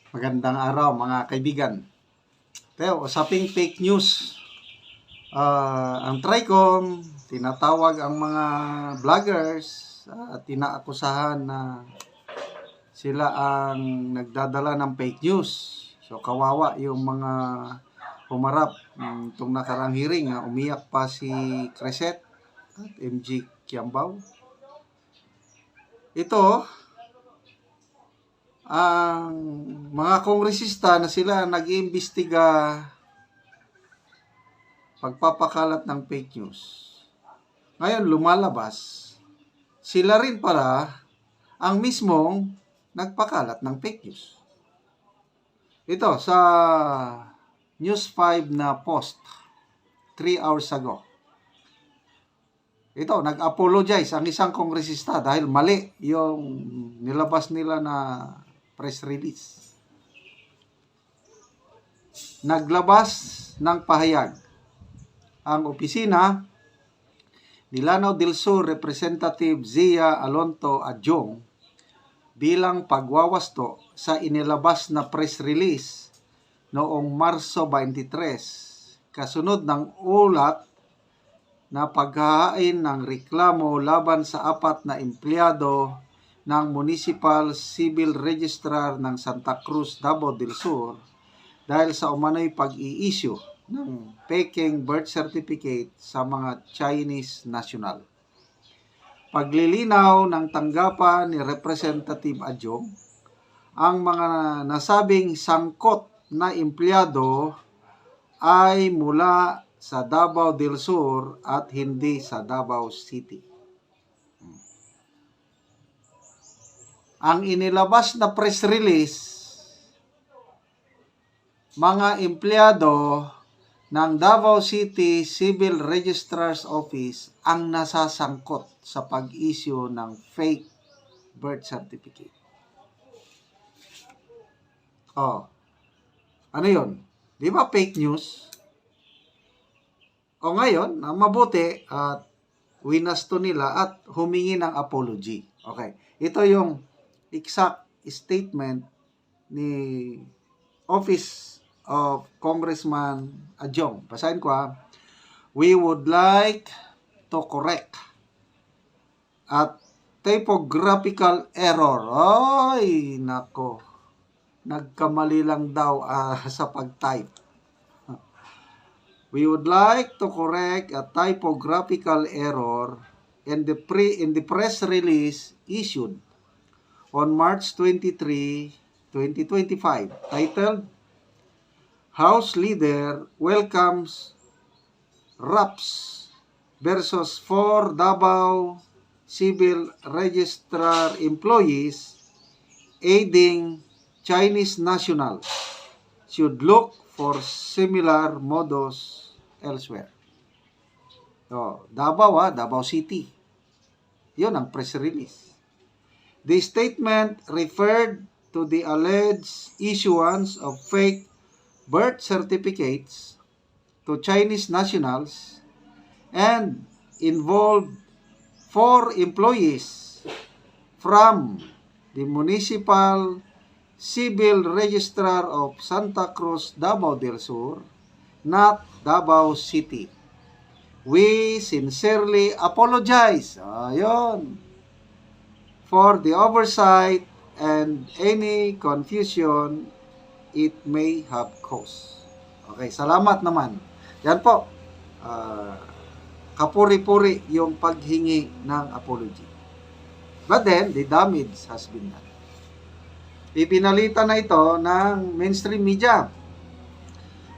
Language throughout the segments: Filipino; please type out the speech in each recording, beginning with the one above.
Magandang araw mga kaibigan. Pero usaping fake news. Ang TRICOM, tinatawag ang mga vloggers at tinaakusahan na sila ang nagdadala ng fake news. So kawawa yung mga humarap itong nakarang hearing. Umiyak pa si Cresset at MG Kiambao. Ito, ang mga kongresista na sila nag-iimbestiga pagpapakalat ng fake news. Ngayon lumalabas, sila rin pala ang mismong nagpakalat ng fake news. Ito sa News 5 na post 3 hours ago. Ito, nag-apologize ang isang kongresista dahil mali yung nilabas nila na press release. Naglabas ng pahayag ang opisina ni Lanao del Sur Representative Zia Alonto Adjong bilang pagwawasto sa inilabas na press release noong Marso 23 kasunod ng ulat na paghahain ng reklamo laban sa 4 na empleyado ng Municipal Civil Registrar ng Santa Cruz, Davao del Sur dahil sa umano'y pag-i-issue ng peking birth certificate sa mga Chinese national. Paglilinaw ng tanggapan ni Representative Adjong, ang mga nasabing sangkot na empleyado ay mula sa Davao del Sur at hindi sa Davao City. Ang inilabas na press release, mga empleyado ng Davao City Civil Registrar's Office ang nasasangkot sa pag-issue ng fake birth certificate. Ano yun? Di ba fake news? O ngayon, mabuti at winasto nila at humingi ng apology. Okay. Ito yung exact statement ni Office of Congressman Adjong. Basahin ko ha. We would like to correct at typographical error. Ay, nako. Nagkamali lang daw sa pag-type. We would like to correct a typographical error in the press release issued on March 23, 2025, titled House Leader Welcomes RAPS versus 4 Davao Civil Registrar Employees aiding Chinese nationals should look for similar modus elsewhere. Davao City. Yun ang press release. The statement referred to the alleged issuance of fake birth certificates to Chinese nationals and involved 4 employees from the Municipal Civil Registrar of Santa Cruz, Davao del Sur, not Davao City. We sincerely apologize for the oversight and any confusion it may have caused. Okay, salamat naman. Yan po, kapuri-puri yung paghingi ng apology. But then, the damage has been done. Ipinalita na ito ng mainstream media.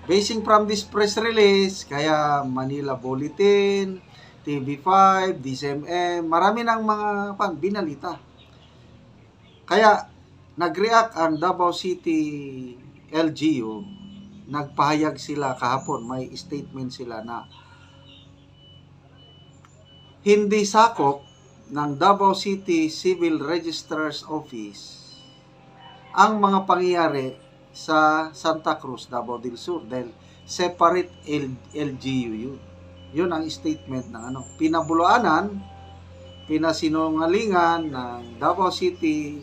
Basing from this press release, kaya Manila Bulletin, TV5, DCMM, marami ng mga binalita. Kaya nag-react ang Davao City LGU, nagpahayag sila kahapon, may statement sila na hindi sakop ng Davao City Civil Registrar's Office ang mga pangyayari sa Santa Cruz, Davao del Sur dahil separate LGU yun. Yun ang statement ng pinasinungalingan ng Davao City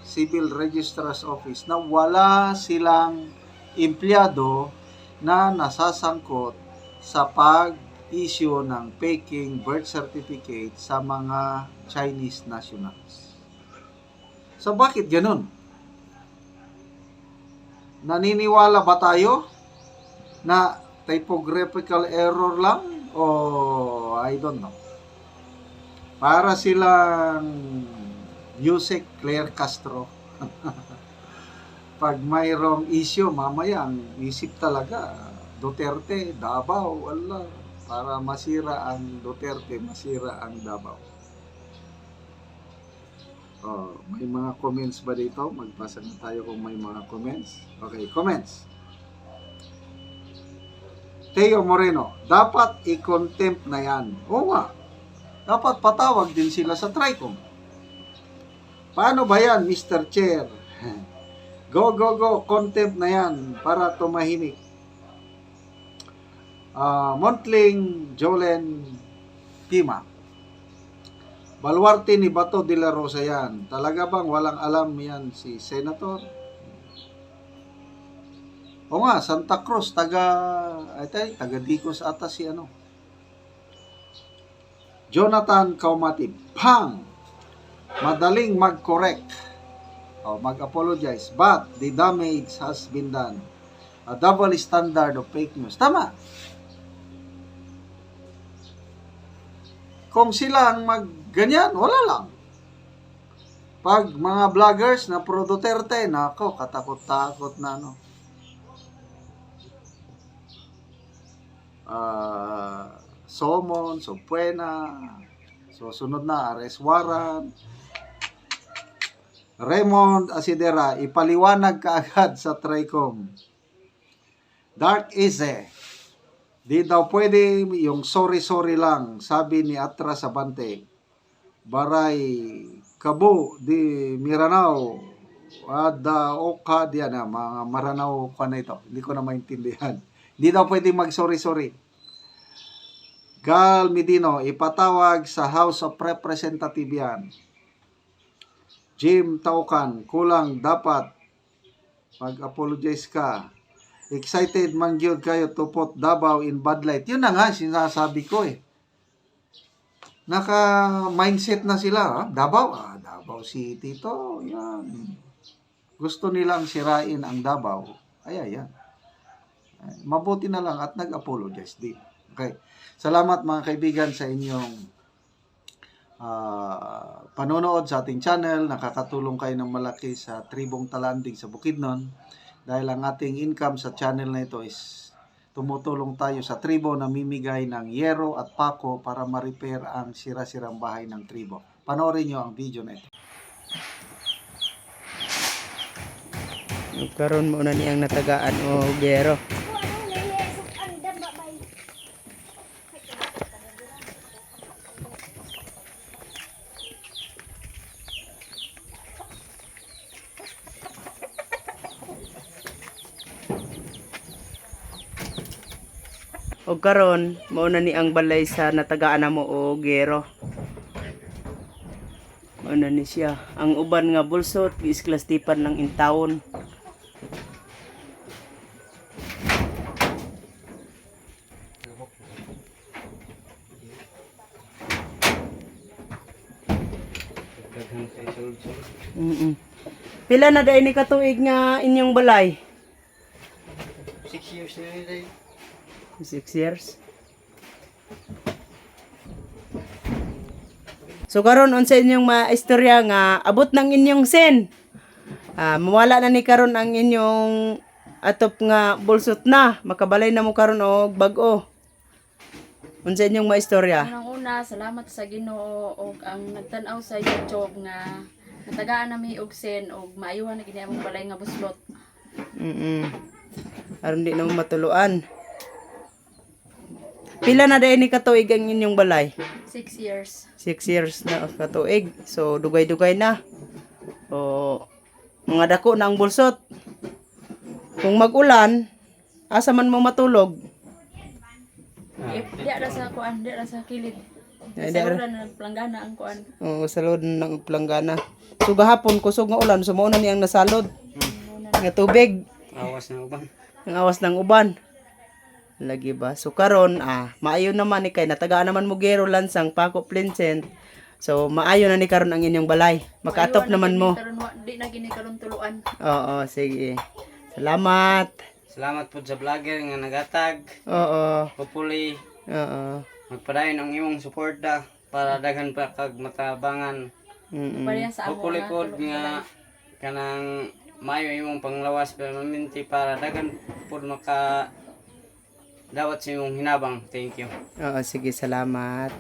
Civil Registrar's Office na wala silang empleyado na nasasangkot sa pag-issue ng faking birth certificate sa mga Chinese nationals. So bakit ganun? Naniniwala ba tayo na typographical error lang o I don't know? Para silang Yusek Claire Castro. Pag mayroong issue, mamaya ang isip talaga Duterte, Davao, wala. Para masira ang Duterte, masira ang Davao. Oh, may mga comments ba dito? Magbasa na tayo kung may mga comments. Okay, comments. Teo Moreno, dapat i-contempt na yan. Oo nga, dapat patawag din sila sa TRICOM. Paano ba yan, Mr. Chair? Go, contempt na yan para tumahimik. Montling Jolen Pima. Baluarte ni Bato de la Rosa yan. Talaga bang walang alam yan si Senator? O nga, Santa Cruz, taga Dicos ata si ano. Jonathan Kaumatib. Pang! Madaling mag-correct. O mag-apologize. But the damage has been done. A double standard of fake news. Tama. Kung sila ang magganyan, wala lang. Pag mga vloggers na pro Duterte, nako, katakot-takot na ano. Somon, Sopuena, so sunod na, arrest warrant. Raymond Asidera, ipaliwanag ka agad sa TRICOM. Dark Eze, di daw pwede yung sorry lang, sabi ni Atras Abante. Baray Kabo di Miranao, ada oka diyan na, mga Maranao pa na ito. Hindi ko na maintindihan. Di daw pwede mag-sorry. Gal Medino, ipatawag sa House of Representatives yan. Jim Taukan, kulang dapat mag-apologize ka. Excited man gyud kayo to put Davao in bad light. Yun na nga, sinasabi ko eh. Naka-mindset na sila. Ha? Davao Davao City to. Yan. Gusto nilang sirain ang Davao. Ayan. Mabuti na lang at nag-apologize din. Okay. Salamat mga kaibigan sa inyong panonood sa ating channel. Nakakatulong kayo ng malaki sa Tribong Talandig sa Bukidnon. Dahil ang ating income sa channel na ito is tumutulong tayo sa tribo na mimigay ng yero at pako para ma-repair ang sira-sirang bahay ng tribo. Panoorin nyo ang video na ito. Karon mo na niyang natagaan o gero. O karon mo na ni ang balay sa natagaan na mo o gero. Mo na ni siya. Ang uban nga bulsot giisklastipan lang in taon. Pila na dai ni katuig nga inyong balay? 6 years na yun eh. 6 years. So karon unsa inyong maistorya nga abot ng inyong sen? Mawala na ni karon ang inyong atop nga bulsot na, makabalay na mo karon og bag-o. Unsa inyong maistorya? Unang-una, salamat sa Ginoo og ang nagtan-aw sa YouTube nga natagaan nami og sen og maayuhan na gini among balay nga buslot. Aron di na mo matuluan. Pila na dai ni katuig ang inyong balay? 6 years. 6 years na katuig. So dugay-dugay na. O mga dako na ang bulsot. Kung mag-ulan, asa man mo matulog? Di ra sa kuan, di ra sa kilid. Ay, Sa lulan na planggana ang kuan. Oo, salod ng planggana. So gahapon kusog nga ulan, sumuunan niyang nasalod. Nga tubig, Awas na uban. ang awas ng uban. Lagi ba? So karon maayo naman ni kay natagaan naman mo gero lansang Paco Plincent. So maayo na ni karon ang inyong balay. Makaatop Maiwan na naman gini mo. karon di na gini karon tuluan. Oo, sige. Salamat. Salamat po sa vlogger nga nagatag. Oo. Hopefully, Oo. magpadayon ang imong suporta para daghan pa kag matabangan. Pareha sa amo Hopefully nga po tulo nga balay. kanang mayo imong panglawas permanente para daghan po maka dawat sa imong hinabang. Thank you. Oo, sige, salamat.